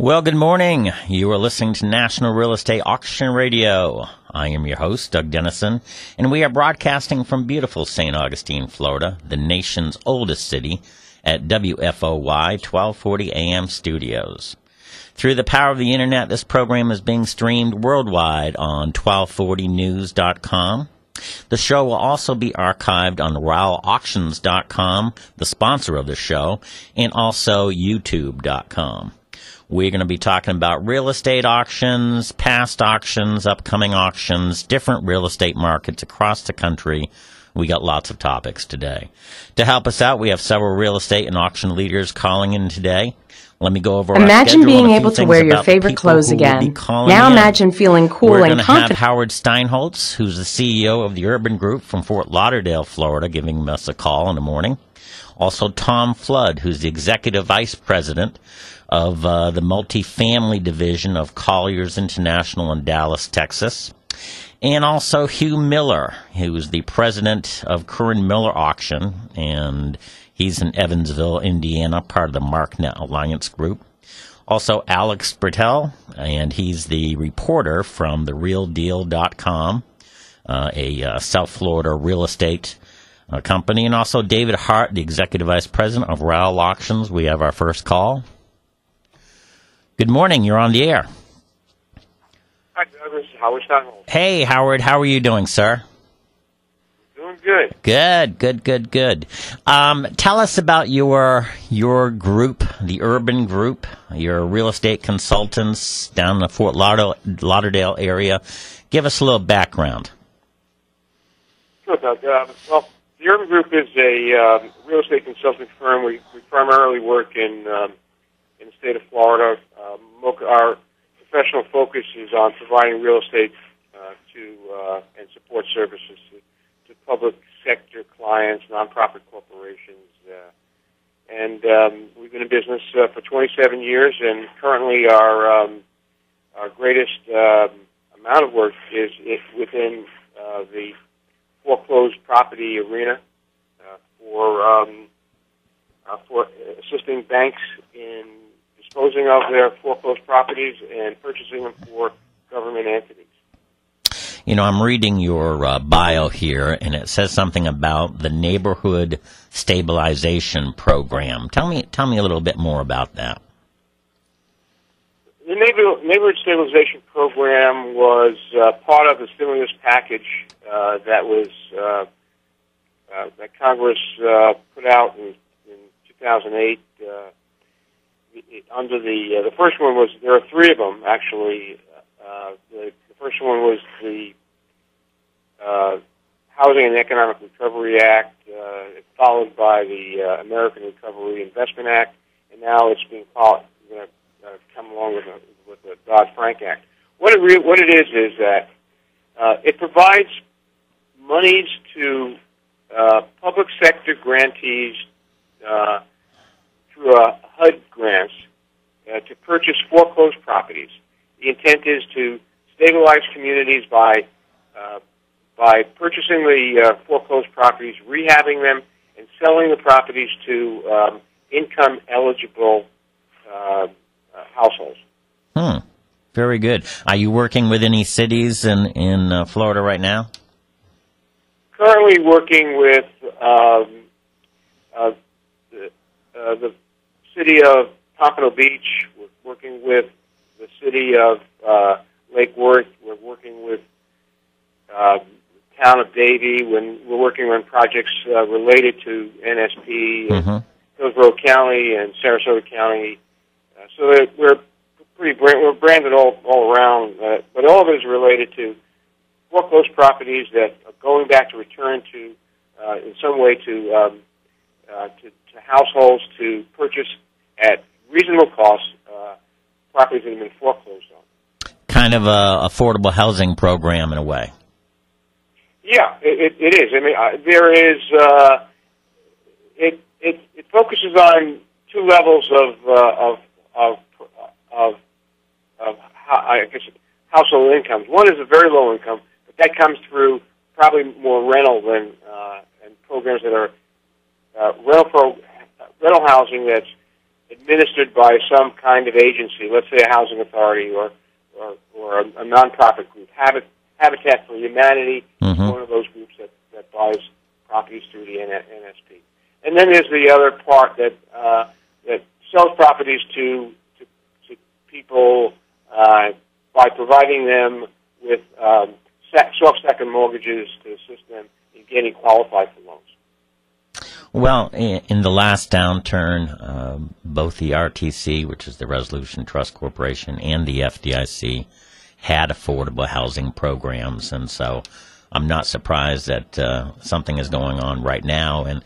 Well, good morning. You are listening to National Real Estate Auction Radio. I am your host, Doug Dennison, and we are broadcasting from beautiful St. Augustine, Florida, the nation's oldest city, at WFOY 1240 AM studios. Through the power of the Internet, this program is being streamed worldwide on 1240news.com. The show will also be archived on RowellAuctions.com, the sponsor of the show, and also YouTube.com. We're going to be talking about real estate auctions, past auctions, upcoming auctions, different real estate markets across the country. We got lots of topics today. To help us out, we have several real estate and auction leaders calling in today. Let me go over our schedule. Imagine being able to wear your favorite clothes again. Now imagine feeling cool and confident. We're going to have Howard Steinholtz, who's the CEO of the Urban Group from Fort Lauderdale, Florida, giving us a call in the morning. Also, Tom Flood, who's the Executive Vice President of the multifamily division of Colliers International in Dallas, Texas. And also Hugh Miller, who's the president of Curran Miller Auction, and he's in Evansville, Indiana, part of the MarkNet Alliance Group. Also Alex Bertel, and he's the reporter from therealdeal.com, a South Florida real estate company. And also David Hart, the Executive Vice President of Rowell Auctions. We have our first call. Good morning. You're on the air. Hi, Doug. This is Howard Steinholtz. Hey, Howard. How are you doing, sir? Doing good. Good. Tell us about your group, the Urban Group, your real estate consultants down in the Fort Lauderdale area. Give us a little background. Sure, Doug. Well, the Urban Group is a real estate consulting firm. We primarily work in the state of Florida. Our professional focus is on providing real estate and support services to public sector clients, nonprofit corporations, and we've been in business for 27 years. And currently, our greatest amount of work is within the foreclosed property arena for assisting banks in disposing of their foreclosed properties and purchasing them for government entities. You know, I'm reading your bio here, and it says something about the Neighborhood Stabilization Program. Tell me a little bit more about that. The Neighborhood Stabilization Program was part of the stimulus package that Congress put out in 2008. Under the first one was, there are three of them actually. The first one was the Housing and Economic Recovery Act, followed by the American Recovery Investment Act, and now it's being come along with the Dodd-Frank Act. What it is that it provides monies to public sector grantees through HUD grants to purchase foreclosed properties. The intent is to stabilize communities by purchasing the foreclosed properties, rehabbing them, and selling the properties to income-eligible households. Very good. Are you working with any cities in Florida right now? Currently working with the city of Pompano Beach. We're working with the city of Lake Worth. We're working with the town of Davie. We're working on projects related to NSP, Hillsborough County, and Sarasota County. So that we're branded all around, but all of it is related to foreclosed properties that are going back to return to, in some way, to households to purchase at reasonable cost properties that have been foreclosed on. Kind of a affordable housing program in a way. Yeah, it is. I mean, there is. It focuses on two levels of I guess household incomes. One is a very low income, but that comes through probably more rental than and programs that are rental housing that's administered by some kind of agency, let's say a housing authority or a nonprofit group. Habitat for Humanity is one of those groups that buys properties through the NSP. And then there's the other part that sells properties to people by providing them with soft second mortgages to assist them in getting qualified for loans. Well, in the last downturn, both the RTC, which is the Resolution Trust Corporation, and the FDIC had affordable housing programs, and so I'm not surprised that something is going on right now, and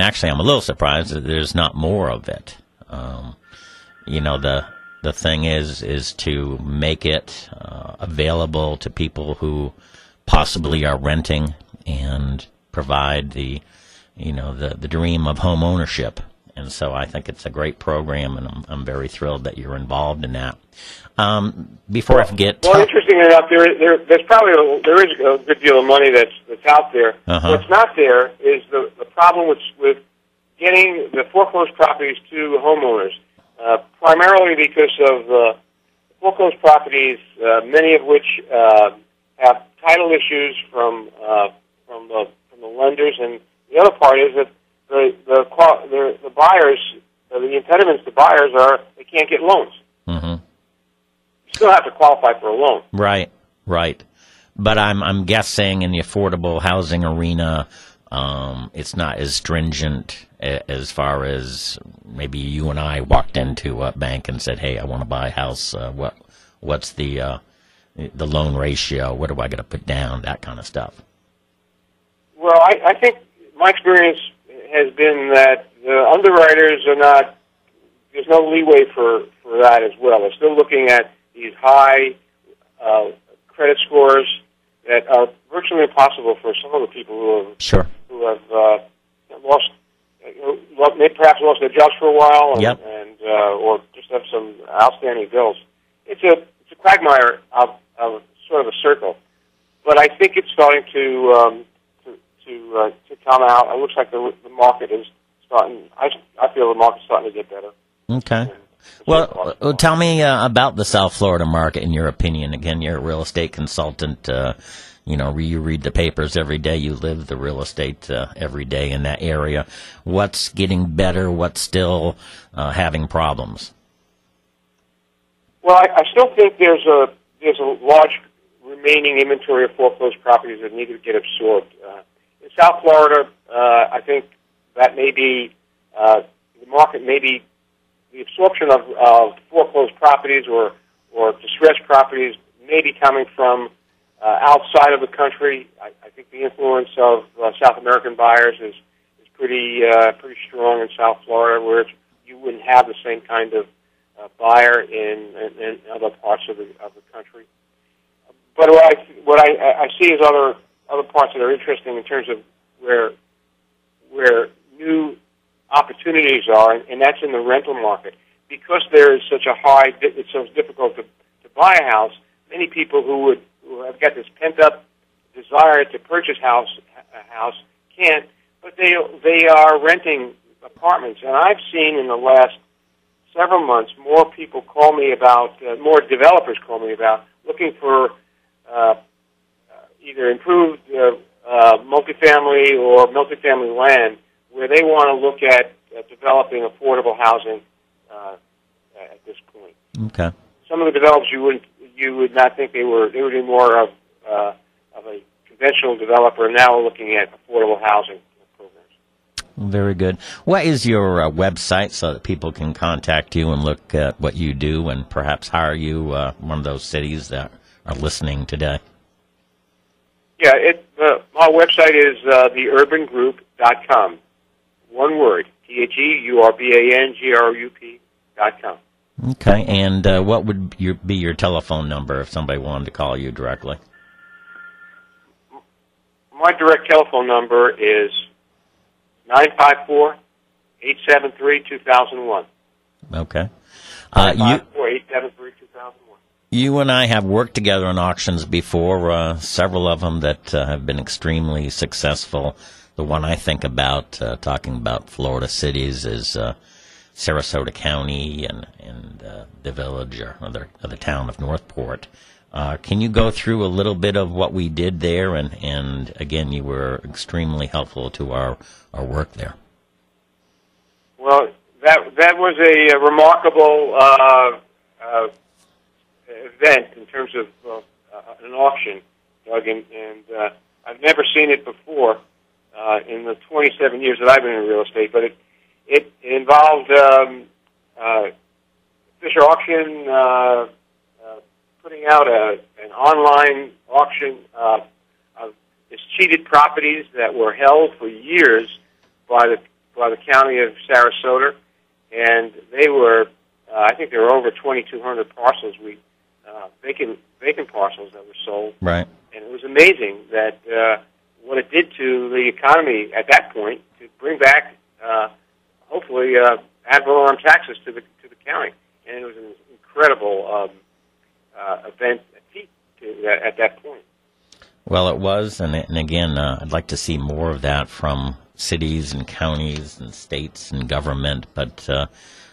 actually I'm a little surprised that there's not more of it. The thing is to make it available to people who possibly are renting and provide the dream of home ownership. And so I think it's a great program, and I'm very thrilled that you're involved in that. Before I forget, interesting enough, there is a good deal of money that's out there. What's not there is the problem with getting the foreclosed properties to homeowners. Primarily because of foreclosed properties, many of which have title issues from the lenders, and the other part is that the buyers, the impediments to buyers are they can't get loans. You still have to qualify for a loan. Right. But I'm guessing in the affordable housing arena, it's not as stringent as far as maybe you and I walked into a bank and said, "Hey, I want to buy a house. What's the loan ratio? What do I got to put down?" That kind of stuff. Well, I think my experience has been that the underwriters are not. There's no leeway for that as well. They're still looking at these high credit scores that are virtually impossible for some of the people who have perhaps lost their jobs for a while, and or just have some outstanding bills. It's a quagmire of sort of a circle, but I think it's starting to come out. It looks like the market is starting. I feel the market's starting to get better. Okay. Well, tell me about the South Florida market in your opinion. Again, you're a real estate consultant. You read the papers every day. You live the real estate every day in that area. What's getting better? What's still having problems? Well, I still think there's a large remaining inventory of foreclosed properties that need to get absorbed. In South Florida, I think that may be the market may be the absorption of foreclosed properties or distressed properties may be coming from outside of the country. I think the influence of South American buyers is pretty strong in South Florida, where you wouldn't have the same kind of buyer in other parts of the country. But what I see is other parts that are interesting in terms of where new opportunities are, and that's in the rental market. Because there is such a high, it's so difficult to buy a house. Many people who have got this pent-up desire to purchase a house can't, but they are renting apartments. And I've seen in the last several months more people call me about, more developers call me about looking for either improved multifamily or multifamily land where they want to look at developing affordable housing at this point. Okay. Some of the developers you would not think they would be more of a conventional developer. Now we're looking at affordable housing programs. Very good. What is your website so that people can contact you and look at what you do and perhaps hire you one of those cities that are listening today? Yeah, my website is theurbangroup.com. One word, THEURBANGROUP.com. Okay, and what would be your telephone number if somebody wanted to call you directly? My direct telephone number is 954-873-2001. Okay. 954-873-2001. You and I have worked together on auctions before, several of them that have been extremely successful. The one I think about, talking about Florida cities, is Sarasota County and the village or the town of Northport. Can you go through a little bit of what we did there? And again, you were extremely helpful to our work there. Well, that was a remarkable event in terms of an auction, Doug, and I've never seen it before in the 27 years that I've been in real estate. But it involved Fisher Auction putting out an online auction of cheated properties that were held for years by the county of Sarasota, and they were, I think there were over 2,200 parcels, vacant parcels that were sold. Right. And it was amazing that what it did to the economy at that point to bring back, hopefully, ad valorem taxes to the county, and it was an incredible event at that point. Well, it was, and again, I'd like to see more of that from cities and counties and states and government, but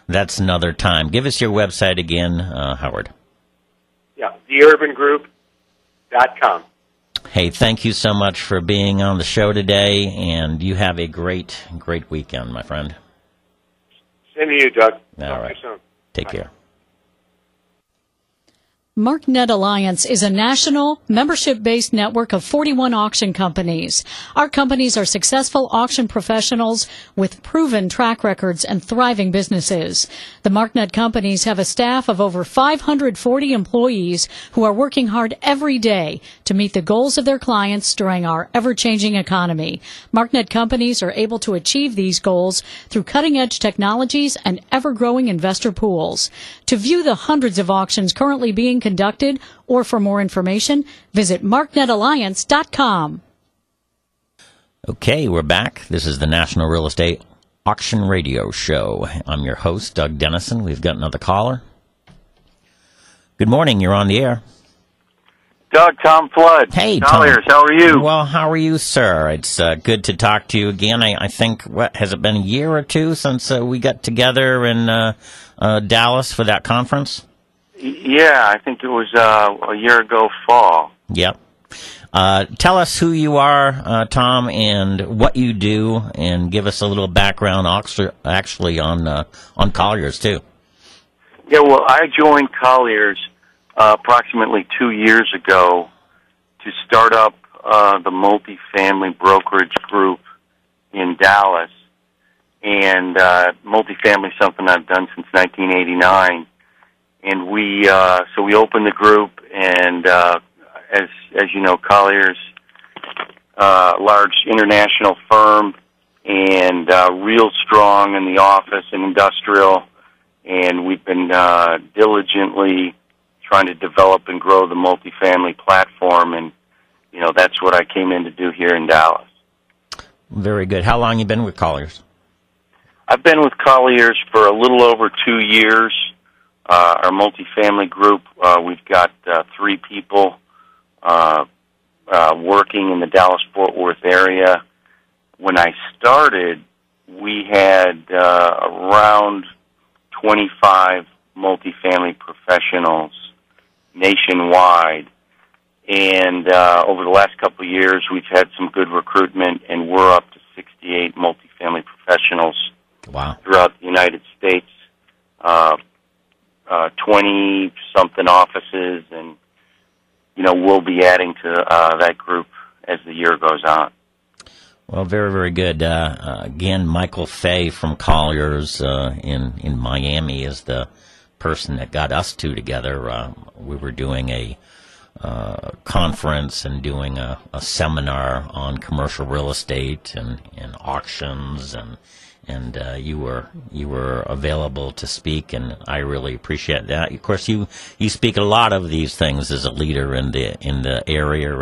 that's another time. Give us your website again, Howard. Yeah, theurbangroup.com. Hey, thank you so much for being on the show today, and you have a great weekend, my friend. Same to you, Doug. All right. Take care. MarkNet Alliance is a national, membership-based network of 41 auction companies. Our companies are successful auction professionals with proven track records and thriving businesses. The MarkNet companies have a staff of over 540 employees who are working hard every day to meet the goals of their clients during our ever-changing economy. MarkNet companies are able to achieve these goals through cutting-edge technologies and ever-growing investor pools. To view the hundreds of auctions currently being conducted, or for more information, visit marknetalliance.com. Okay, we're back. This is the National Real Estate Auction Radio Show. I'm your host, Doug Dennison. We've got another caller. Good morning. You're on the air. Doug, Tom Flood. Hey, Colliers, Tom. How are you? Well, how are you, sir? It's good to talk to you again. I think, has it been a year or two since we got together in Dallas for that conference? Yeah, I think it was a year ago fall. Yep. Tell us who you are, Tom, and what you do, and give us a little background actually on Colliers, too. Yeah, well, I joined Colliers approximately 2 years ago to start up the multifamily brokerage group in Dallas. And multifamily is something I've done since 1989. And we opened the group, and as you know, Colliers, large international firm, and real strong in the office and industrial. And we've been diligently trying to develop and grow the multifamily platform, and that's what I came in to do here in Dallas. Very good. How long have you been with Colliers? I've been with Colliers for a little over 2 years. Our multifamily group, we've got 3 people working in the Dallas-Fort Worth area. When I started, we had around 25 multifamily professionals nationwide. And over the last couple of years, we've had some good recruitment, and we're up to 68 multifamily professionals throughout the United States. 20-something offices, and, we'll be adding to that group as the year goes on. Well, very, very good. Again, Michael Fay from Colliers in Miami is the person that got us two together. We were doing a conference and doing a seminar on commercial real estate and auctions, and you were available to speak, and I really appreciate that. Of course, you speak a lot of these things as a leader in the area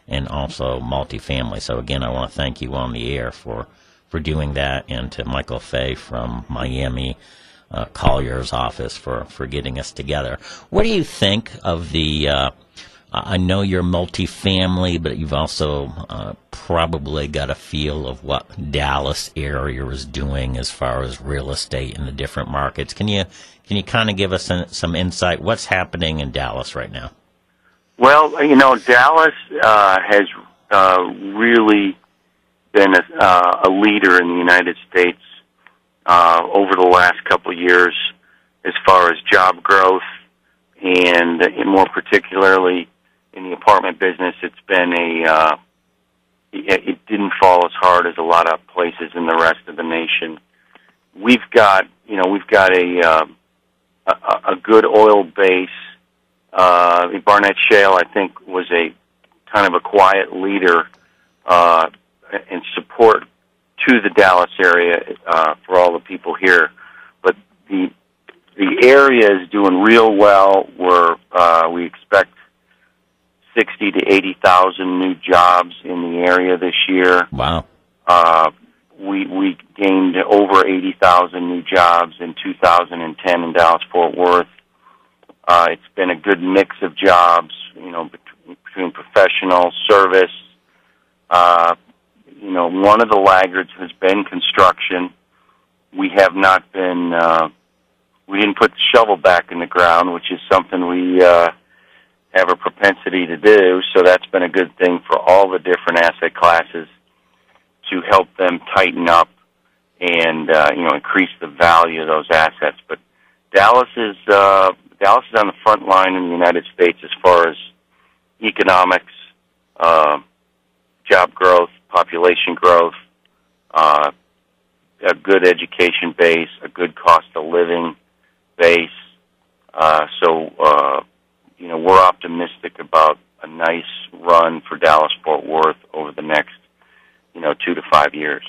and also multifamily. So again, I want to thank you on the air for doing that, and to Michael Fay from Miami, Collier's office for getting us together. What do you think of the I know you're multifamily, but you've also probably got a feel of what Dallas area is doing as far as real estate in the different markets. Can you kind of give us some insight? What's happening in Dallas right now? Well, Dallas has really been a leader in the United States over the last couple of years as far as job growth, and more particularly in the apartment business. It's been it didn't fall as hard as a lot of places in the rest of the nation. We've got a good oil base. The Barnett Shale, I think, was a kind of a quiet leader in support to the Dallas area for all the people here. But the area is doing real well. We expect 60 to 80,000 new jobs in the area this year. Wow. We gained over 80,000 new jobs in 2010 in Dallas-Fort Worth. It's been a good mix of jobs, between professional, service. One of the laggards has been construction. We have not been, we didn't put the shovel back in the ground, which is something we have a propensity to do, so that's been a good thing for all the different asset classes to help them tighten up and, increase the value of those assets. But Dallas is on the front line in the United States as far as economics, job growth, population growth, a good education base, a good cost of living base. We're optimistic about a nice run for Dallas-Fort Worth over the next, 2 to 5 years.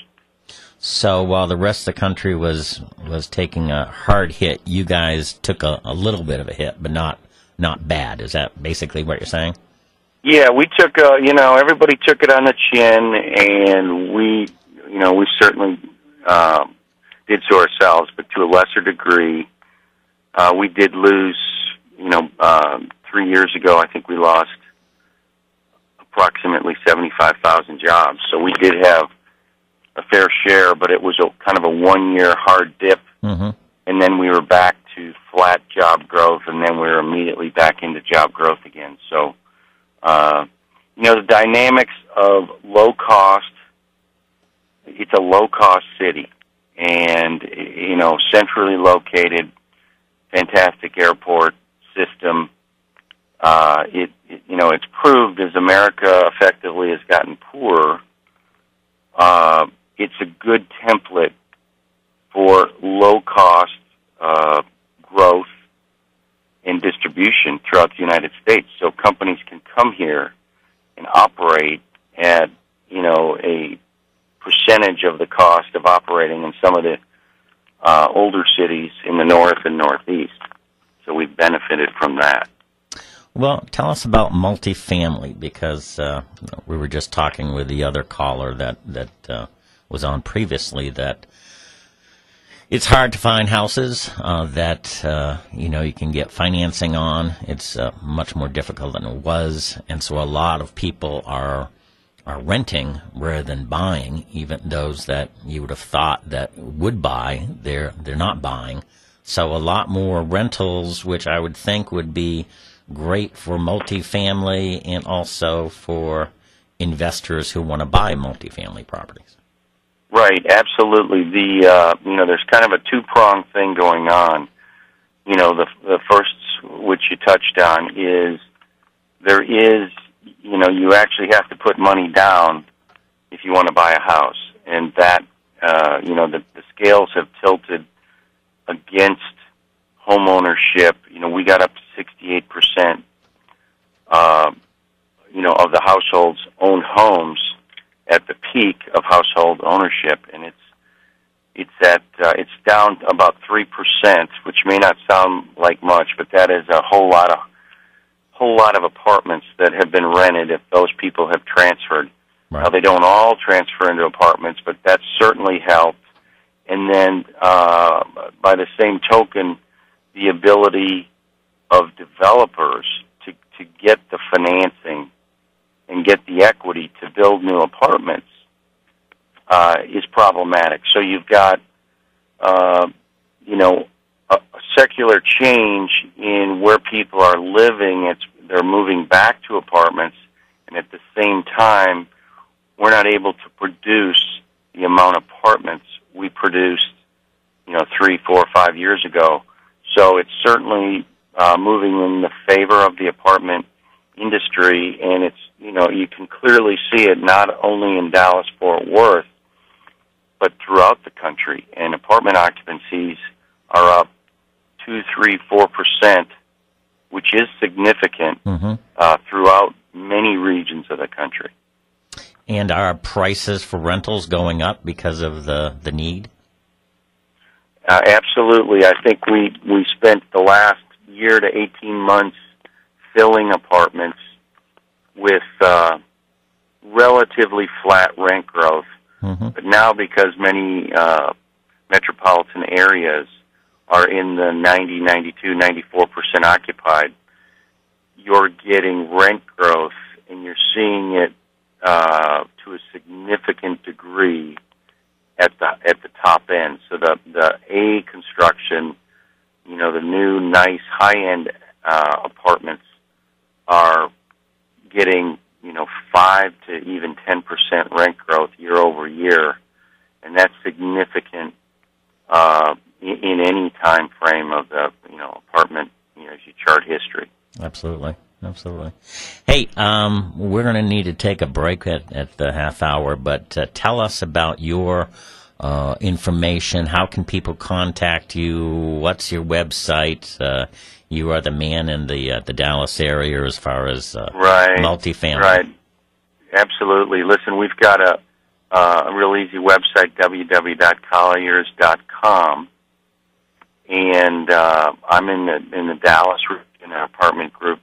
So while the rest of the country was taking a hard hit, you guys took a little bit of a hit, but not bad. Is that basically what you're saying? Yeah, we took everybody took it on the chin, and we certainly did so ourselves, but to a lesser degree. We did lose, 3 years ago, I think we lost approximately 75,000 jobs. So we did have a fair share, but it was kind of a 1-year hard dip, and then we were back to flat job growth, and then we were immediately back into job growth again. So, the dynamics of low cost, it's a low-cost city, and, centrally located, fantastic airport system. It's proved as America effectively has gotten poorer, it's a good template for low-cost growth and distribution throughout the United States. So companies can come here and operate at, a percentage of the cost of operating in some of the older cities in the north and northeast. So we've benefited from that. Well, tell us about multifamily, because we were just talking with the other caller that was on previously that it's hard to find houses that you can get financing on. It's much more difficult than it was, and so a lot of people are renting rather than buying. Even those that you would have thought that would buy, they're not buying. So a lot more rentals, which I would think would be great for multifamily and also for investors who want to buy multifamily properties. Right, absolutely. There's kind of a two-pronged thing going on. The first, which you touched on, is there is, you actually have to put money down if you want to buy a house, and that, the scales have tilted against home ownership. We got up to 68%, of the households owned homes at the peak of household ownership, and it's down about 3%, which may not sound like much, but that is a whole lot of apartments that have been rented if those people have transferred. Right. Now, they don't all transfer into apartments, but that certainly helped. And then, by the same token, the ability of developers to get the financing and get the equity to build new apartments is problematic. So you've got, a secular change in where people are living. They're moving back to apartments, and at the same time, we're not able to produce the amount of apartments we produced, 3, 4, 5 years ago. So it's certainly moving in the favor of the apartment industry, and it's, you can clearly see it not only in Dallas-Fort Worth, but throughout the country. And apartment occupancies are up 2, 3, 4%, which is significant throughout many regions of the country. And are prices for rentals going up because of the need? Absolutely. I think we spent the last year to 18 months filling apartments with relatively flat rent growth. But now, because many metropolitan areas are in the 90, 92, 94% occupied, you're getting rent growth, and you're seeing it to a significant degree at the top end. So the A construction, the new nice high-end apartments are getting 5 to even 10% rent growth year over year, and that's significant in any time frame of the apartment as you chart history. Absolutely. Hey, we're going to need to take a break at the half hour, but tell us about your information. How can people contact you? What's your website? You are the man in the Dallas area as far as multifamily. Right. Absolutely. Listen, we've got a real easy website, www.colliers.com, and I'm in the Dallas in an apartment group.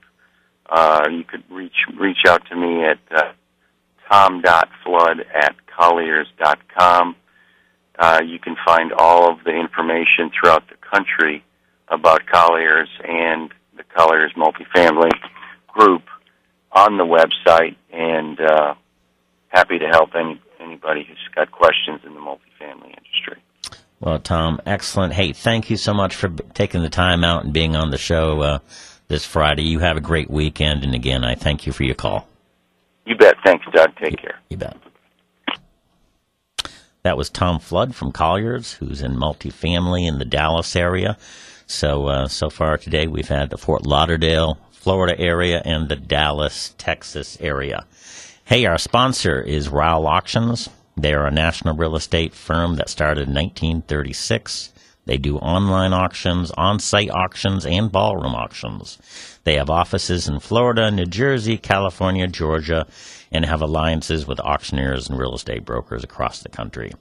You could reach out to me at tom.flood@colliers.com. You can find all of the information throughout the country about Colliers and the Colliers multifamily group on the website, and happy to help anybody who's got questions in the multifamily industry. Well, Tom, excellent. Hey, thank you so much for taking the time out and being on the show this Friday. You have a great weekend, and again, I thank you for your call. You bet. Thanks, Doug. Take care. You bet. That was Tom Flood from Colliers, who's in multifamily in the Dallas area. So far today we've had the Fort Lauderdale, Florida area and the Dallas, Texas area. Hey, our sponsor is Rowell Auctions. They are a national real estate firm that started in 1936. They do online auctions, on-site auctions, and ballroom auctions. They have offices in Florida, New Jersey, California, Georgia, and have alliances with auctioneers and real estate brokers across the country.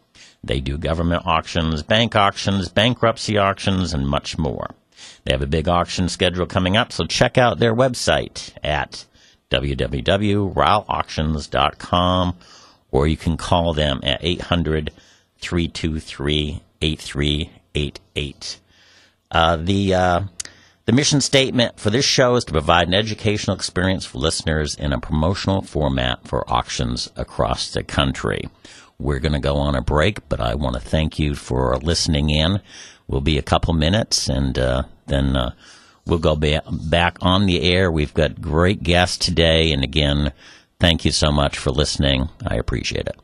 They do government auctions, bankruptcy auctions, and much more. They have a big auction schedule coming up, so check out their website at www.rowellauctions.com, or you can call them at 800-323-8388. The mission statement for this show is to provide an educational experience for listeners in a promotional format for auctions across the country. We're going to go on a break, but I want to thank you for listening in. We'll be a couple minutes, and then we'll go back on the air. We've got great guests today, and again, thank you so much for listening. I appreciate it.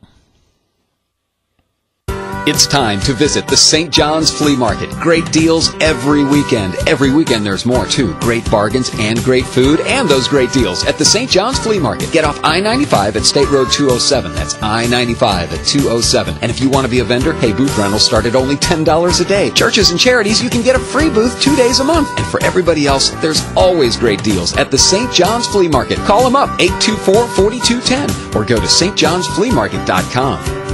It's time to visit the St. John's Flea Market. Great deals every weekend. Every weekend there's more, too. Great bargains and great food and those great deals at the St. John's Flea Market. Get off I-95 at State Road 207. That's I-95 at 207. And if you want to be a vendor, hey, booth rentals start at only $10 a day. Churches and charities, you can get a free booth 2 days a month. And for everybody else, there's always great deals at the St. John's Flea Market. Call them up, 824-4210, or go to stjohnsfleamarket.com.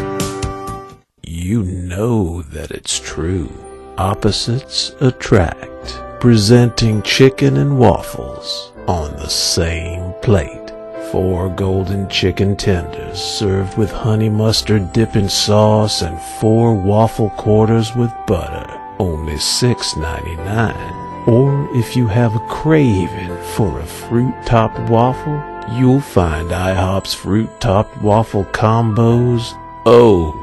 You know that it's true. Opposites attract. Presenting chicken and waffles on the same plate. 4 golden chicken tenders served with honey mustard dipping sauce and 4 waffle quarters with butter. Only $6.99. Or if you have a craving for a fruit-topped waffle, you'll find IHOP's fruit-topped waffle combos so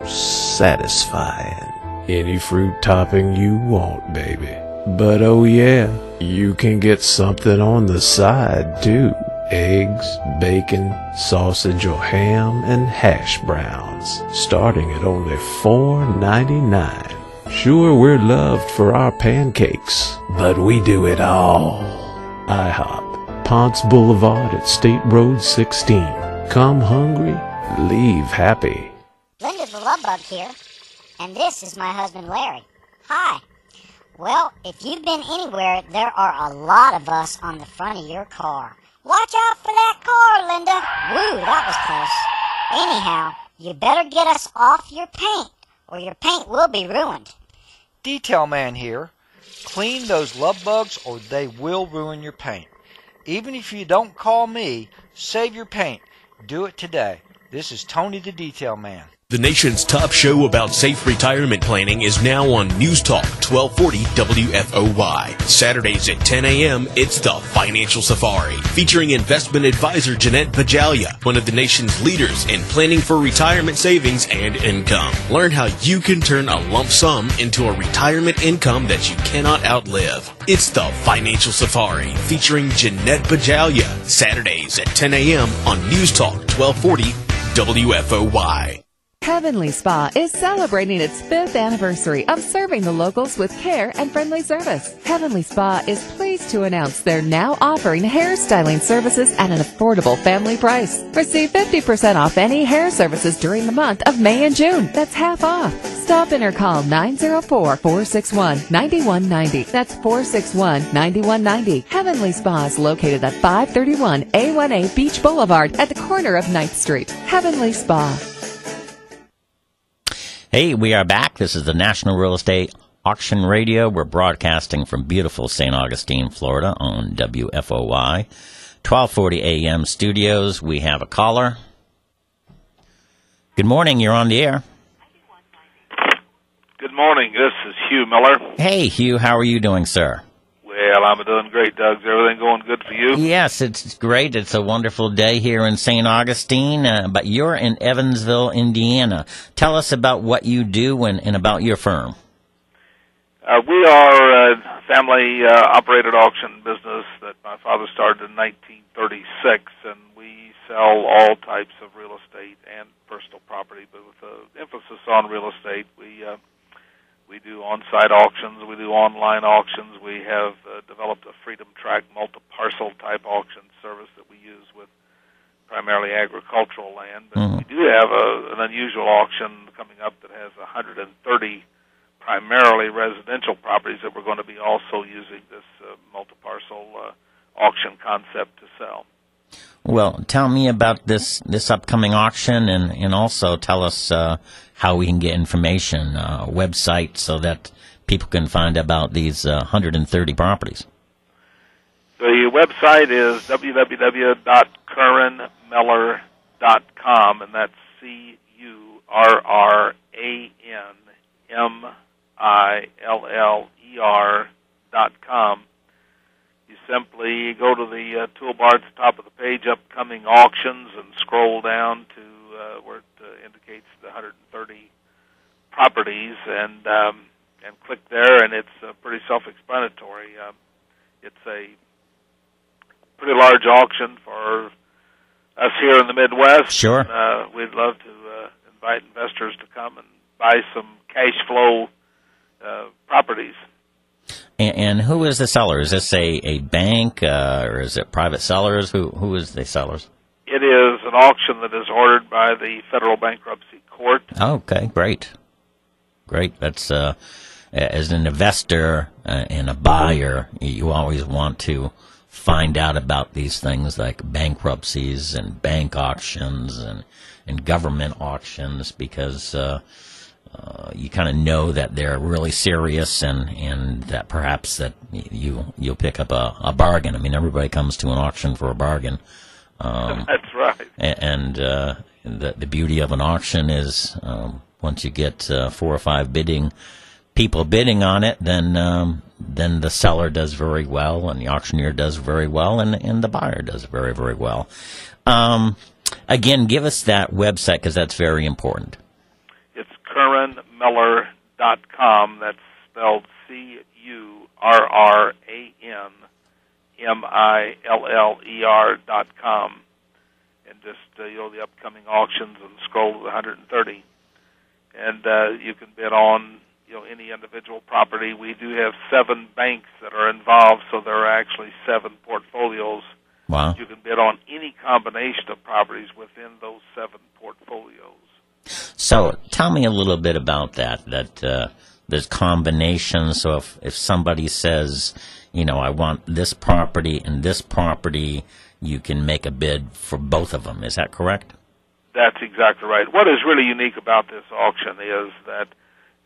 satisfying. Any fruit topping you want, baby. But oh yeah, you can get something on the side too. Eggs, bacon, sausage or ham, and hash browns, starting at only $4.99. Sure, we're loved for our pancakes, but we do it all. IHOP, Ponce Boulevard at State Road 16. Come hungry, leave happy. Linda the Love Bug here, and this is my husband Larry. Hi. Well, if you've been anywhere, there are a lot of us on the front of your car. Watch out for that car, Linda. Woo, that was close. Anyhow, you better get us off your paint, or your paint will be ruined. Detail man here. Clean those love bugs or they will ruin your paint. Even if you don't call me, save your paint. Do it today. This is Tony the Detail Man. The nation's top show about safe retirement planning is now on News Talk 1240 WFOY. Saturdays at 10 a.m., it's the Financial Safari, featuring investment advisor Jeanette Bajalia, one of the nation's leaders in planning for retirement savings and income. Learn how you can turn a lump sum into a retirement income that you cannot outlive. It's the Financial Safari, featuring Jeanette Bajalia, Saturdays at 10 a.m. on News Talk 1240 WFOY. Heavenly Spa is celebrating its 5th anniversary of serving the locals with care and friendly service. Heavenly Spa is pleased to announce they're now offering hairstyling services at an affordable family price. Receive 50% off any hair services during the month of May and June. That's half off. Stop in or call 904-461-9190. That's 461-9190. Heavenly Spa is located at 531 A1A Beach Boulevard at the corner of 9th Street. Heavenly Spa. Hey, we are back. This is the National Real Estate Auction Radio. We're broadcasting from beautiful St. Augustine, Florida on WFOY. 1240 AM studios. We have a caller. Good morning. You're on the air. Good morning. This is Hugh Miller. Hey, Hugh. How are you doing, sir? Well, I'm doing great, Doug. Is everything going good for you? Yes, it's great. It's a wonderful day here in St. Augustine, but you're in Evansville, Indiana. Tell us about what you do and about your firm. We are a family-operated auction business that my father started in 1936, and we sell all types of real estate and personal property, but with an emphasis on real estate. We do on-site auctions. We do online auctions. We have developed a Freedom Track multi-parcel type auction service that we use with primarily agricultural land. But we do have an unusual auction coming up that has 130 primarily residential properties that we're going to be also using this multi-parcel auction concept to sell. Well, tell me about this upcoming auction, and also tell us how we can get information, website, so that people can find about these 130 properties. The website is www.curranmiller.com, and that's CURRANMILLER.com. You simply go to the toolbar at the top of the page, upcoming auctions, and scroll down to where it indicates the 130 properties, and click there, and it's pretty self-explanatory. It's a pretty large auction for us here in the Midwest. Sure. We'd love to invite investors to come and buy some cash flow properties. And who is the seller? Is this a bank, or is it private sellers? Who is the sellers? It is an auction that is ordered by the Federal Bankruptcy Court. Okay, great. That's as an investor and a buyer, you always want to find out about these things like bankruptcies and bank auctions and government auctions, because you kind of know that they're really serious, and that perhaps that you'll pick up a bargain. I mean, everybody comes to an auction for a bargain. That's right. And the beauty of an auction is once you get 4 or 5 bidding people bidding on it, then the seller does very well, and the auctioneer does very well, and the buyer does very, very well. Again, give us that website because that's very important. It's CurranMiller.com. That's spelled CurranMiller.com. And just, the upcoming auctions and scroll to 130. And you can bid on, any individual property. We do have 7 banks that are involved, so there are actually 7 portfolios. Wow. You can bid on any combination of properties within those 7 portfolios. So tell me a little bit about that there's combinations. So if somebody says, I want this property and this property, you can make a bid for both of them. Is that correct? That's exactly right. What is really unique about this auction is that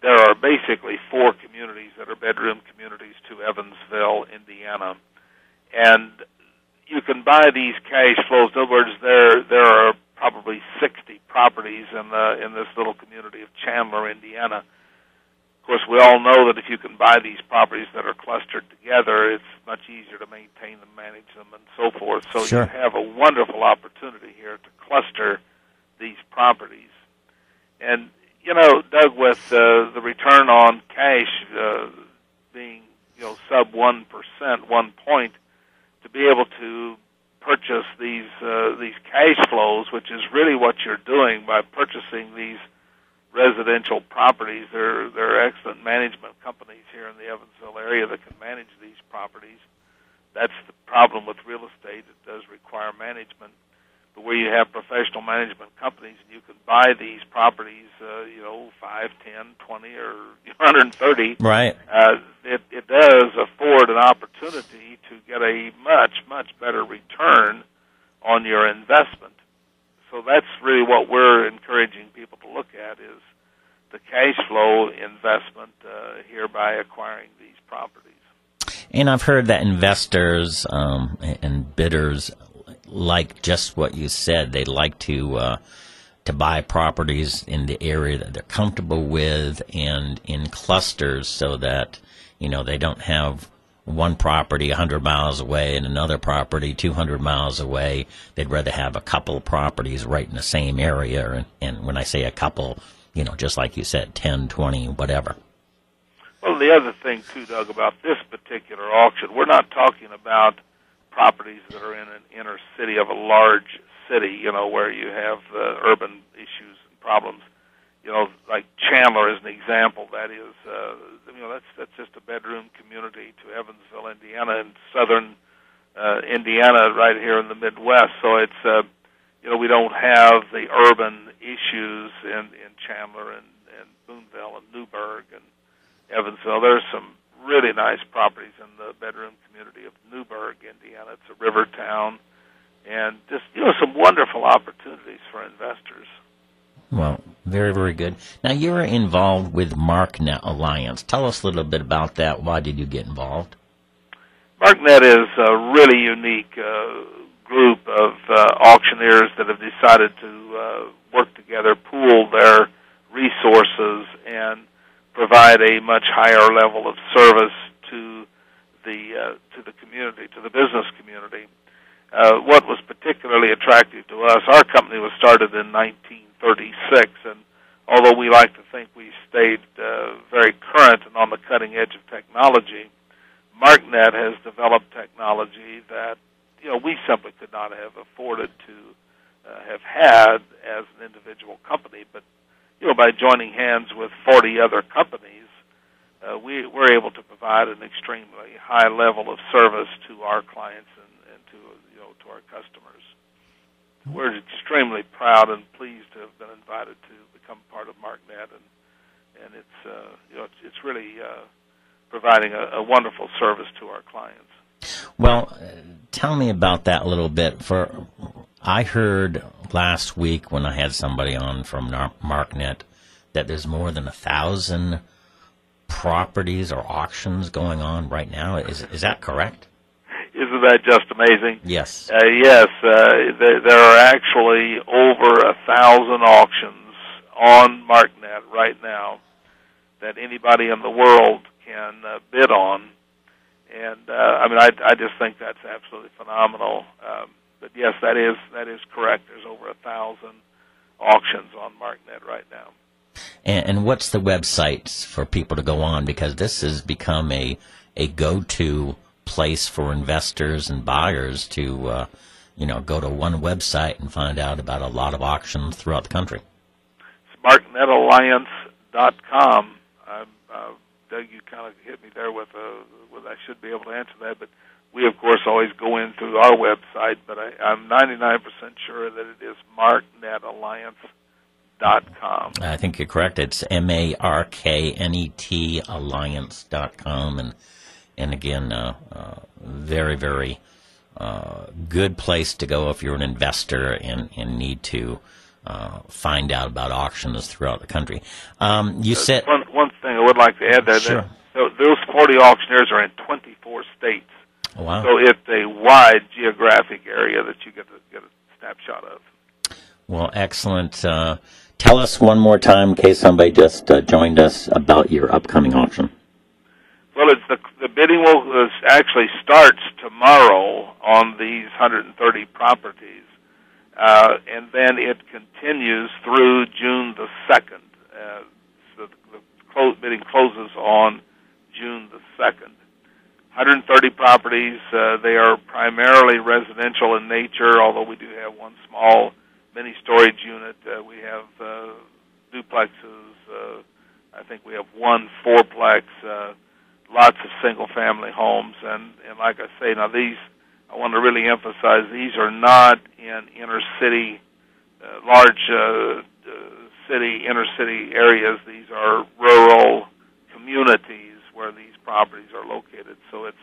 there are basically 4 communities that are bedroom communities to Evansville, Indiana. And you can buy these cash flows. In other words, there are probably 60 properties in this little community of Chandler, Indiana. Of course, we all know that if you can buy these properties that are clustered together, it's much easier to maintain them, manage them, and so forth. So sure. You have a wonderful opportunity here to cluster these properties. And, Doug, with the return on cash being, sub 1%, 1 point, to be able to purchase these cash flows, which is really what you're doing by purchasing these residential properties. There are excellent management companies here in the Evansville area that can manage these properties. That's the problem with real estate. It does require management. But where you have professional management companies and you can buy these properties, 5, 10, 20, or 130, right? It does afford an opportunity to get a much, much better return on your investment. So that's really what we're encouraging people to look at is the cash flow investment here by acquiring these properties. And I've heard that investors and bidders like just what you said. They like to buy properties in the area that they're comfortable with and in clusters so that, they don't have one property 100 miles away and another property 200 miles away. They'd rather have a couple of properties right in the same area. And when I say a couple, just like you said, 10, 20, whatever. Well, the other thing, too, Doug, about this particular auction, we're not talking about properties that are in an inner city of a large city, where you have urban issues and problems. Like Chandler is an example. That is, that's just a bedroom community to Evansville, Indiana, and southern Indiana, right here in the Midwest. So it's, we don't have the urban issues in Chandler and Boonville and Newburgh and Evansville. There's some really nice properties in the bedroom community of Newburgh, Indiana. It's a river town, and just some wonderful opportunities for investors. Well, very, very good. Now, you're involved with MarkNet Alliance. Tell us a little bit about that. Why did you get involved? MarkNet is a really unique group of auctioneers that have decided to work together, pool their resources, and provide a much higher level of service to the community, to the business community. What was particularly attractive to us, our company was started in 1936, and although we like to think we stayed very current and on the cutting edge of technology, MarkNet has developed technology that we simply could not have afforded to have had as an individual company. But by joining hands with 40 other companies, we're able to provide an extremely high level of service to our clients and to our customers. We're extremely proud and pleased to have been invited to become part of MarkNet, and it's really providing a wonderful service to our clients. Well, tell me about that a little bit. I heard last week when I had somebody on from MarkNet that there's more than 1,000 properties or auctions going on right now. Is that correct? Isn't that just amazing? Yes. Yes. There are actually over 1,000 auctions on MarkNet right now. that anybody in the world can bid on. And I just think that's absolutely phenomenal. But yes, that is correct. There's over 1,000 auctions on MarkNet right now. And what's the website for people to go on? Because this has become a go-to place for investors and buyers to go to one website and find out about a lot of auctions throughout the country. It's MarkNetAlliance.com. Doug, you kind of hit me there with I should be able to answer that, but we, of course, always go in through our website, but I'm 99% sure that it is MarkNetAlliance.com. I think you're correct. It's MarkNet Alliance.com, and again, very, very good place to go if you're an investor and need to find out about auctions throughout the country. You said one thing I would like to add there. Sure. Those 40 auctioneers are in 24 states. Wow. So it's a wide geographic area that you get a snapshot of. Well, excellent. Tell us one more time, in case somebody just joined us, about your upcoming auction. Well, the bidding actually starts tomorrow on these 130 properties, and then it continues through June the 2nd. So the bidding closes on June the 2nd. 130 properties. They are primarily residential in nature, although we do have one small mini-storage unit. We have duplexes. I think we have one fourplex. Lots of single-family homes, and like I say, now these, I want to really emphasize, these are not in inner-city, large inner-city areas. These are rural communities where these properties are located. So it's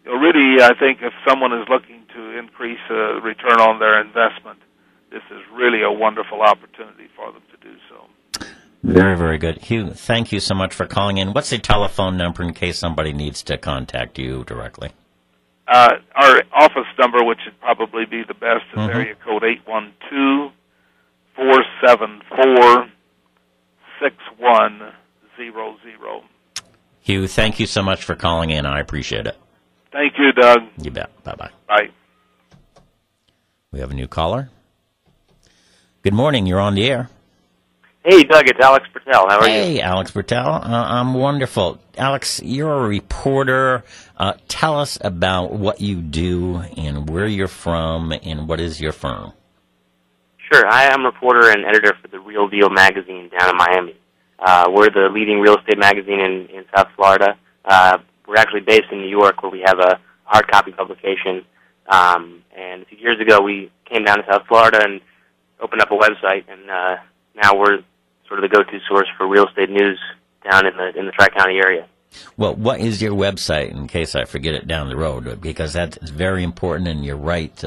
really, I think, if someone is looking to increase return on their investment, this is really a wonderful opportunity for them to do so. Very, very good. Hugh, thank you so much for calling in. What's the telephone number in case somebody needs to contact you directly? Our office number, which would probably be the best, is area code 812-474-6100. Hugh, thank you so much for calling in. I appreciate it. Thank you, Doug. You bet. Bye-bye. Bye. We have a new caller. Good morning. You're on the air. Hey, Doug, it's Alex Bertel. How are you? Hey, Alex Bertel. I'm wonderful. Alex, you're a reporter. Tell us about what you do and where you're from and what is your firm. Sure. I am a reporter and editor for the Real Deal magazine down in Miami. We're the leading real estate magazine in South Florida. We're actually based in New York, where we have a hard copy publication. And a few years ago, we came down to South Florida and opened up a website, and now we're sort of the go-to source for real estate news down in the Tri-County area. Well, what is your website, in case I forget it down the road? Because that's very important, and you're right.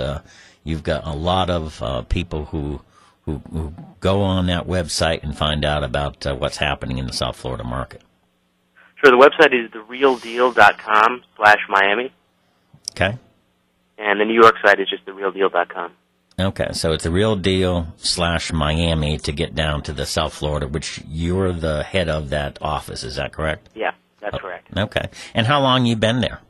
You've got a lot of people who go on that website and find out about what's happening in the South Florida market. Sure. The website is therealdeal.com/Miami. Okay. And the New York site is just therealdeal.com. Okay, so it's therealdeal/Miami to get down to the South Florida, which you're the head of that office. Is that correct? Yeah, that's correct. Okay. And how long you been there?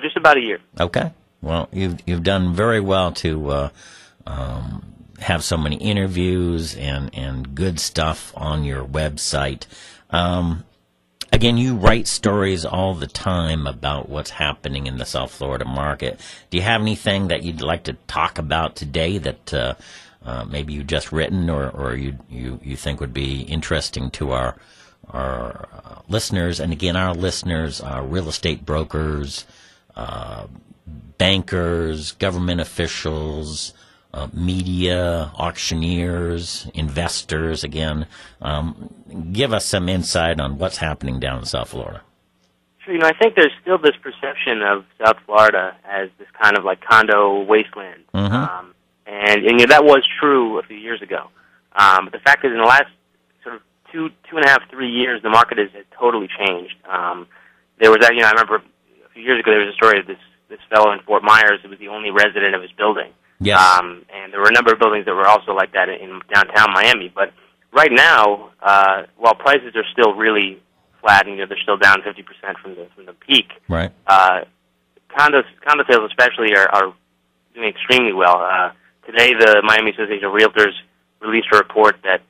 Just about a year. Okay. Well, you've done very well to have so many interviews and good stuff on your website. Again, you write stories all the time about what's happening in the South Florida market. Do you have anything that you'd like to talk about today that maybe you've just written or you think would be interesting to our listeners? And again, our listeners are real estate brokers, bankers, government officials, media, auctioneers, investors. Again, give us some insight on what's happening down in South Florida. Sure. I think there's still this perception of South Florida as this kind of like condo wasteland. Mm-hmm. And that was true a few years ago. But the fact is, in the last sort of two and a half, 3 years, the market has totally changed. There was, I remember a few years ago there was a story of this fellow in Fort Myers who was the only resident of his building. Yes. And there were a number of buildings that were also like that in downtown Miami. But right now, while prices are still really flat, and they're still down 50% from the peak. Right. Condo sales especially are doing extremely well. Today, the Miami Association of Realtors released a report that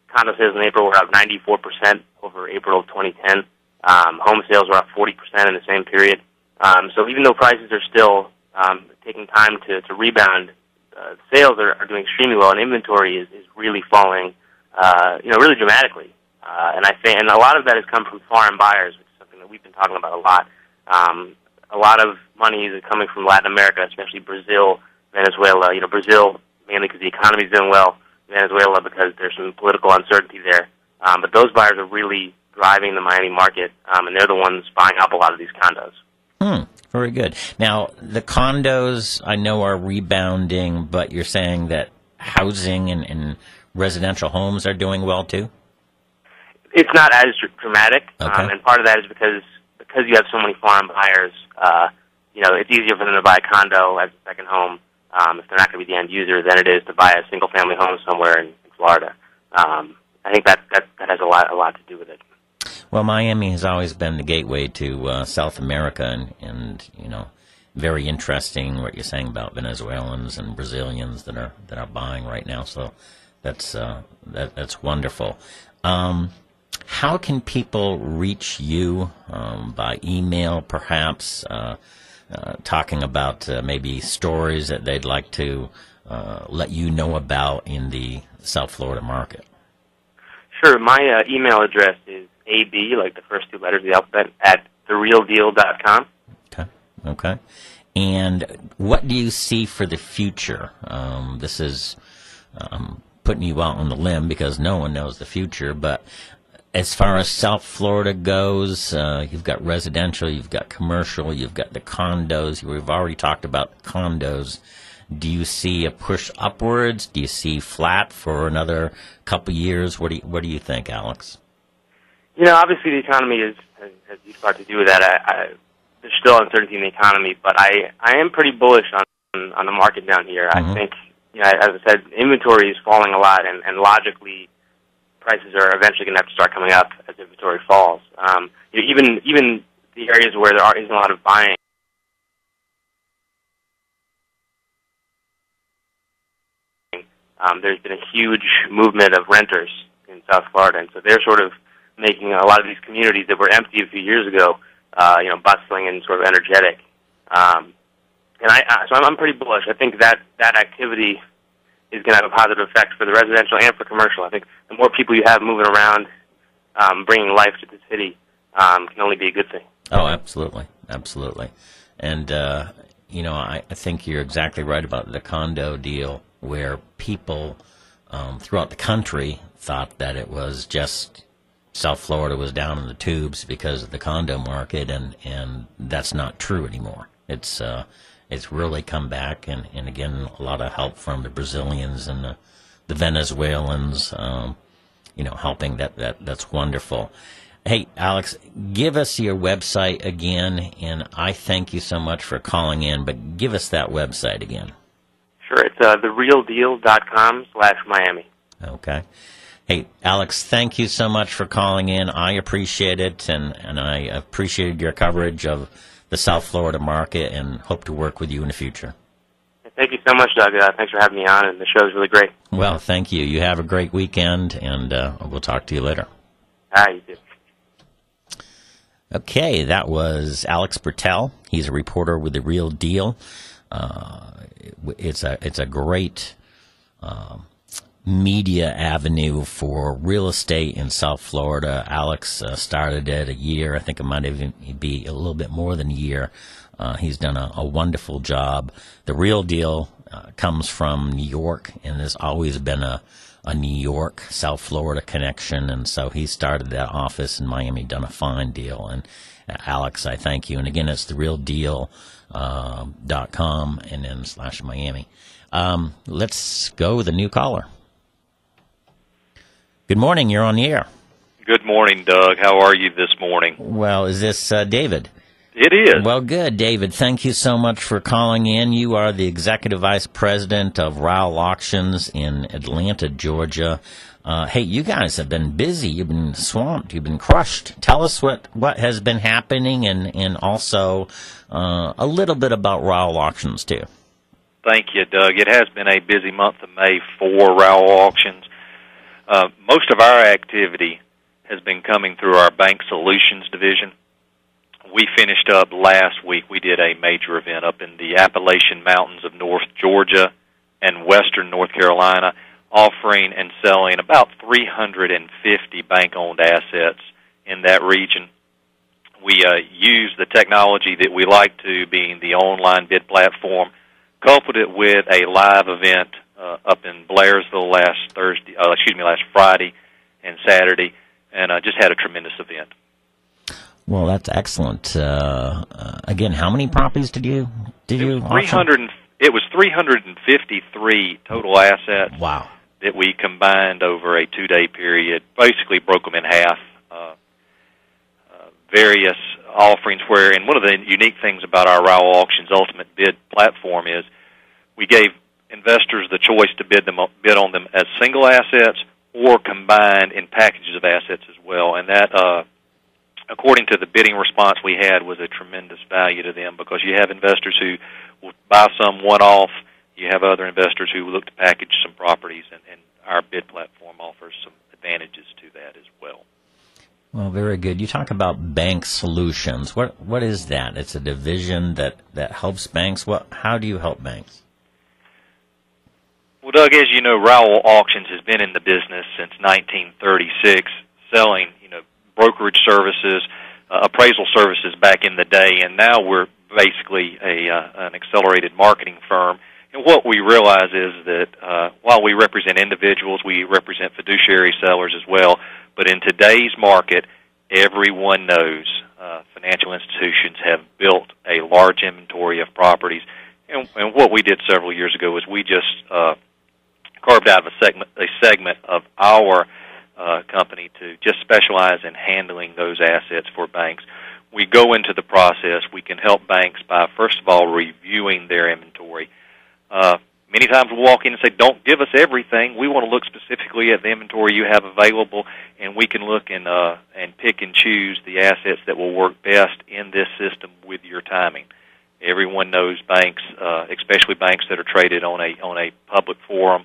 condo sales in April were up 94% over April of 2010. Home sales were up 40% in the same period. So even though prices are still taking time to rebound, sales are doing extremely well, and inventory is really falling, really dramatically. And I think, and a lot of that has come from foreign buyers, which is something that we've been talking about a lot. A lot of money is coming from Latin America, especially Brazil, Venezuela. Brazil mainly because the economy is doing well. Venezuela because there's some political uncertainty there. But those buyers are really driving the Miami market, and they're the ones buying up a lot of these condos. Very good. Now, the condos, I know, are rebounding, but you're saying that housing and residential homes are doing well, too? It's not as dramatic, okay. And part of that is because you have so many foreign buyers, it's easier for them to buy a condo as a second home if they're not going to be the end user than it is to buy a single-family home somewhere in Florida. I think that has a lot to do with it. Well, Miami has always been the gateway to South America, and very interesting what you're saying about Venezuelans and Brazilians that are buying right now. So that's wonderful. How can people reach you by email, perhaps, talking about maybe stories that they'd like to let you know about in the South Florida market? Sure. My email address is AB, like the first two letters of the alphabet, at therealdeal.com. Okay. And what do you see for the future? This is putting you out on the limb because no one knows the future, but as far as South Florida goes, you've got residential, you've got commercial, you've got the condos. We've already talked about condos. Do you see a push upwards? Do you see flat for another couple years? What do you think, Alex? Obviously the economy has a huge part to do with that. There's still uncertainty in the economy, but I am pretty bullish on the market down here. Mm-hmm. I think, as I said, inventory is falling a lot, and logically, prices are eventually going to have to start coming up as inventory falls. Even the areas where there isn't a lot of buying, there's been a huge movement of renters in South Florida, and so they're sort of making a lot of these communities that were empty a few years ago, bustling and sort of energetic. So I'm pretty bullish. I think that activity is going to have a positive effect for the residential and for commercial. I think the more people you have moving around, bringing life to the city, can only be a good thing. Oh, absolutely. And, I think you're exactly right about the condo deal where people throughout the country thought that it was just South Florida was down in the tubes because of the condo market, and that's not true anymore. It's really come back, and again, a lot of help from the Brazilians and the Venezuelans, helping. That's wonderful. Hey, Alex, give us your website again, and I thank you so much for calling in, but give us that website again. Sure, it's therealdeal.com/Miami. Okay. Hey, Alex, thank you so much for calling in. I appreciate it, and I appreciated your coverage of the South Florida market and hope to work with you in the future. Thank you so much, Doug. Thanks for having me on, and the show is really great. Well, thank you. You have a great weekend, and we'll talk to you later. You too. Okay, that was Alex Bertel. He's a reporter with The Real Deal. It's a great media avenue for real estate in South Florida. Alex started it a year. I think it might even be a little bit more than a year. He's done a wonderful job. The Real Deal comes from New York, and there's always been a New York, South Florida connection, and so he started that office in Miami, done a fine deal. And Alex, I thank you. And again, it's therealdeal.com and then /Miami. Let's go with a new caller. Good morning. You're on the air. Good morning, Doug. How are you this morning? Well, is this David? It is. Well, good, David. Thank you so much for calling in. You are the Executive Vice President of Rowell Auctions in Atlanta, Georgia. Hey, you guys have been busy. You've been swamped. You've been crushed. Tell us what has been happening and also a little bit about Rowell Auctions, too. Thank you, Doug. It has been a busy month of May for Rowell Auctions. Most of our activity has been coming through our Bank Solutions division. We finished up last week. We did a major event up in the Appalachian Mountains of North Georgia and western North Carolina, offering and selling about 350 bank-owned assets in that region. We used the technology that we like to, being the online bid platform, coupled it with a live event up in Blairsville last Friday and Saturday, and just had a tremendous event. Well, that's excellent. Again, how many properties did you auction? It was 353 total assets. Wow. That we combined over a 2-day period, basically broke them in half. Various offerings and one of the unique things about our Rowell Auctions Ultimate Bid platform is we gave investors the choice to bid on them as single assets or combined in packages of assets as well. And that, according to the bidding response we had, was a tremendous value to them, because you have investors who will buy some one-off. You have other investors who look to package some properties, and our bid platform offers some advantages to that as well. Well, very good. You talk about Bank Solutions. What is that? It's a division that helps banks. How do you help banks? Well, Doug, as you know, Rowell Auctions has been in the business since 1936, selling brokerage services, appraisal services back in the day, and now we're basically an accelerated marketing firm. And what we realize is that while we represent individuals, we represent fiduciary sellers as well. But in today's market, everyone knows financial institutions have built a large inventory of properties. And what we did several years ago is we just carved out a segment of our company to just specialize in handling those assets for banks. We go into the process. We can help banks by, first of all, reviewing their inventory. Many times we'll walk in and say, don't give us everything. We want to look specifically at the inventory you have available, and we can look and pick and choose the assets that will work best in this system with your timing. Everyone knows banks, especially banks that are traded on a public forum,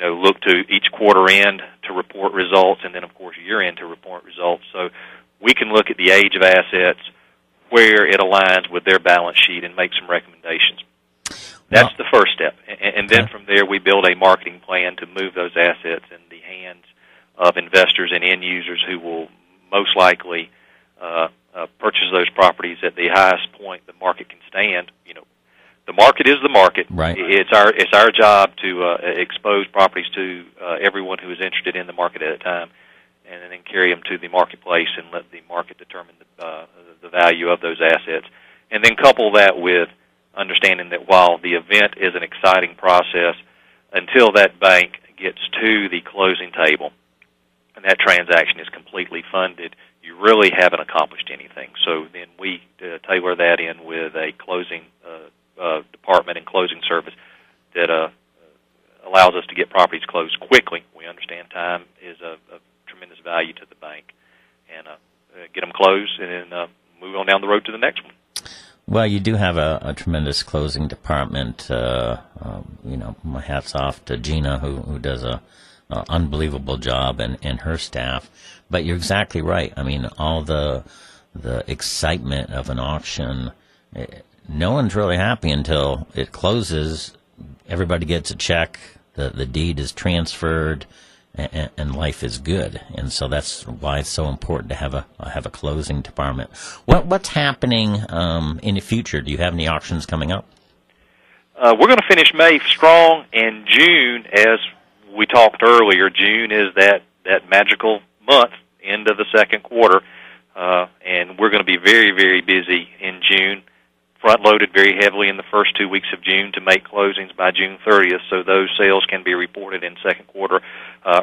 look to each quarter end to report results, and then, of course, year end to report results. So we can look at the age of assets, where it aligns with their balance sheet, and make some recommendations. That's the first step. And then from there, we build a marketing plan to move those assets in the hands of investors and end users who will most likely purchase those properties at the highest point the market can stand. The market is the market. Right. It's our job to expose properties to everyone who is interested in the market at a time, and then carry them to the marketplace and let the market determine the value of those assets. And then couple that with understanding that while the event is an exciting process, until that bank gets to the closing table and that transaction is completely funded, you really haven't accomplished anything. So then we tailor that in with a closing department and closing service that allows us to get properties closed quickly. We understand time is of tremendous value to the bank, and get them closed and then move on down the road to the next one. Well, you do have a tremendous closing department. My hat's off to Gina, who does a unbelievable job, and her staff. But you're exactly right. I mean, all the excitement of an auction, no one's really happy until it closes. Everybody gets a check, the deed is transferred, and life is good. And so that's why it's so important to have a closing department. What's happening in the future? Do you have any auctions coming up? We're going to finish May strong, and June, as we talked earlier, June is that magical month, end of the second quarter, and we're going to be very, very busy in June, front-loaded very heavily in the first 2 weeks of June to make closings by June 30th, so those sales can be reported in second quarter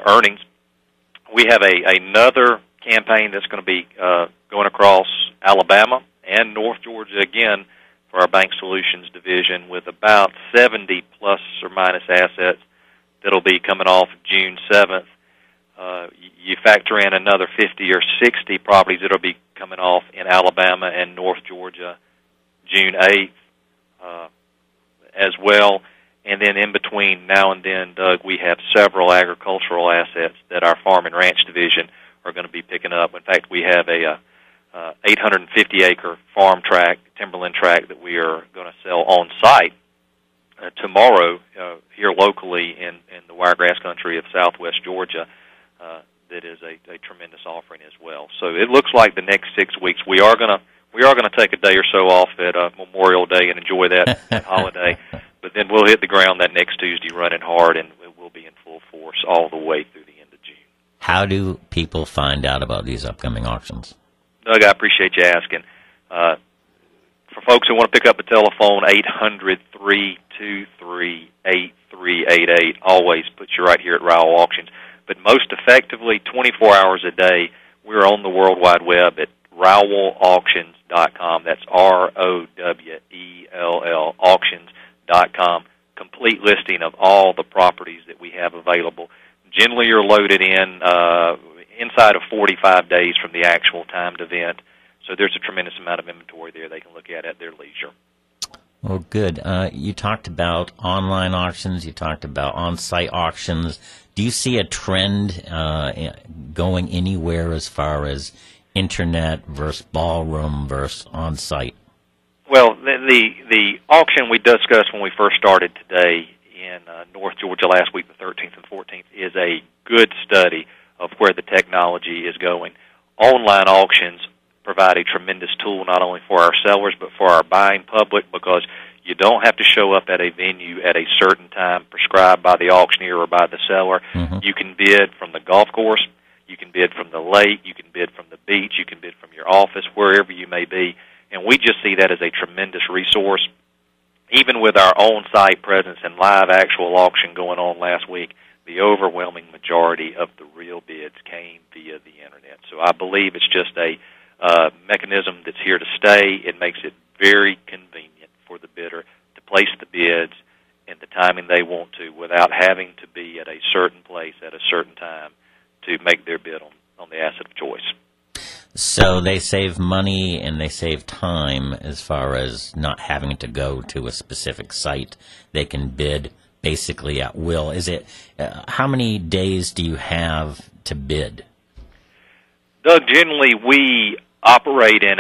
earnings. We have another campaign that's going to be going across Alabama and North Georgia again for our Bank Solutions division, with about 70 plus or minus assets that'll be coming off June 7th. You factor in another 50 or 60 properties that'll be coming off in Alabama and North Georgia June 8th as well. And then in between now and then, Doug, we have several agricultural assets that our Farm and Ranch division are going to be picking up. In fact, we have a 850-acre farm tract, timberland tract, that we are going to sell on site tomorrow here locally in the wiregrass country of southwest Georgia. That is a tremendous offering as well. So it looks like the next 6 weeks we are going to take a day or so off at Memorial Day and enjoy that holiday. But then we'll hit the ground that next Tuesday running hard, and we'll be in full force all the way through the end of June. How do people find out about these upcoming auctions? Doug, I appreciate you asking. For folks who want to pick up the telephone, 800-323-8388 always puts you right here at Rowell Auctions. But most effectively, 24 hours a day, we're on the World Wide Web at RowellAuctions.com. That's ROWELL auctions.com. Complete listing of all the properties that we have available. Generally, you're loaded in inside of 45 days from the actual timed event. So there's a tremendous amount of inventory there they can look at their leisure. Well, good. You talked about online auctions. You talked about on-site auctions. Do you see a trend going anywhere as far as internet versus ballroom versus on-site? Well, the auction we discussed when we first started today in North Georgia last week, the 13th and 14th, is a good study of where the technology is going. Online auctions provide a tremendous tool not only for our sellers but for our buying public, because you don't have to show up at a venue at a certain time prescribed by the auctioneer or by the seller. Mm-hmm. You can bid from the golf course, you can bid from the lake, you can bid from the beach, you can bid from your office, wherever you may be. And we just see that as a tremendous resource. Even with our on-site presence and live actual auction going on last week, the overwhelming majority of the real bids came via the Internet. So I believe it's just a mechanism that's here to stay. It makes it very convenient for the bidder to place the bids in the timing they want to without having to be at a certain place at a certain time to make their bid on the asset of choice. So they save money and they save time as far as not having to go to a specific site. They can bid basically at will. Is it how many days do you have to bid? Doug, generally we operate in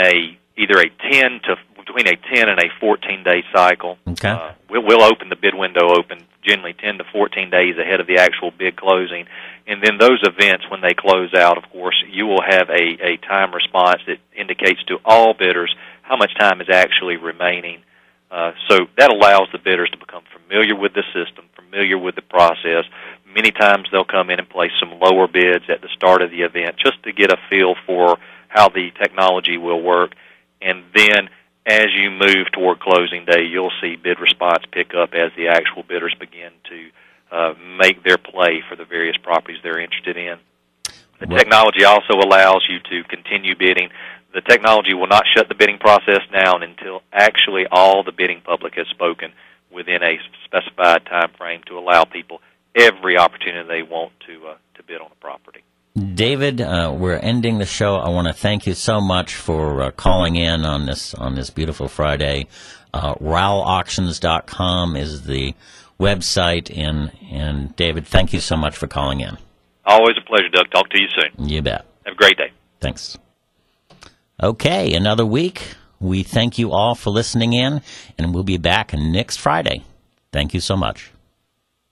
between a 10 and a 14-day cycle. Okay. We'll open the bid window generally 10 to 14 days ahead of the actual bid closing. And then those events, when they close out, of course, you will have a time response that indicates to all bidders how much time is actually remaining. So that allows the bidders to become familiar with the system, familiar with the process. Many times they'll come in and place some lower bids at the start of the event just to get a feel for how the technology will work. And then as you move toward closing day, you'll see bid response pick up as the actual bidders begin to make their play for the various properties they're interested in. The technology also allows you to continue bidding. The technology will not shut the bidding process down until actually all the bidding public has spoken within a specified time frame to allow people every opportunity they want to bid on a property. David, we're ending the show. I want to thank you so much for calling in on this beautiful Friday. RowellAuctions.com is the website, and David, thank you so much for calling in. Always a pleasure, Doug. Talk to you soon. You bet. Have a great day. Thanks. Okay, another week. We thank you all for listening in, and we'll be back next Friday. Thank you so much.